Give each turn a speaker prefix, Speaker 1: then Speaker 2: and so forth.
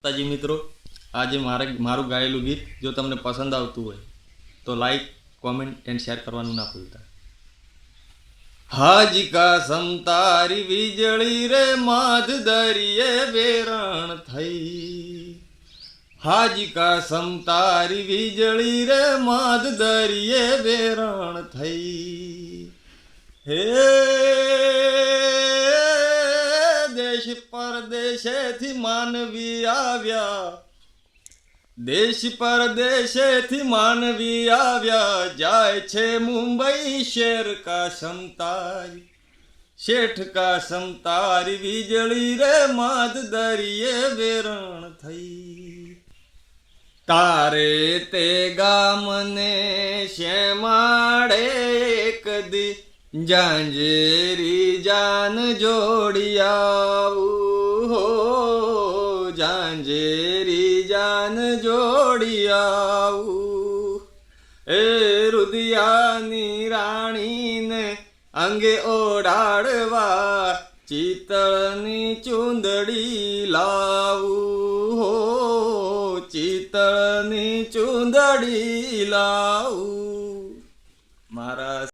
Speaker 1: તાજી મિત્રો, આજે મારું ગાયેલું ગીત જો તમને પસંદ આવતું હોય તો લાઈક, કોમેન્ટ એન્ડ શેર કરવાનું ના ભૂલતા. હાજી કાસમ તારી વીજળી રે માધ દરિયે વેરણ થઈ. હાજી કાસમ તારી વીજળી રે માધ દરિયે વેરણ થઈ. હે દેશ પરદેશેથી માનવી આવ્યા, દેશ પરદેશેથી માનવી આવ્યા, જાય છે મુંબઈ શેર કાસમ તારી, શેઠ કાસમ તારી વીજળી રે માધ દરિયે વેરણ થઈ. તારે તે ગામને શેમાડે કદી જાંજેરી જાન જોડી આવું, હો જાંજેરી જાન જોડી આવું. એ રુદિયાની રાણીને અંગે ઓઢાડવા ચિતળની ચૂંદડી લાવું, હો ચિતળની ચૂંદડી લાવું.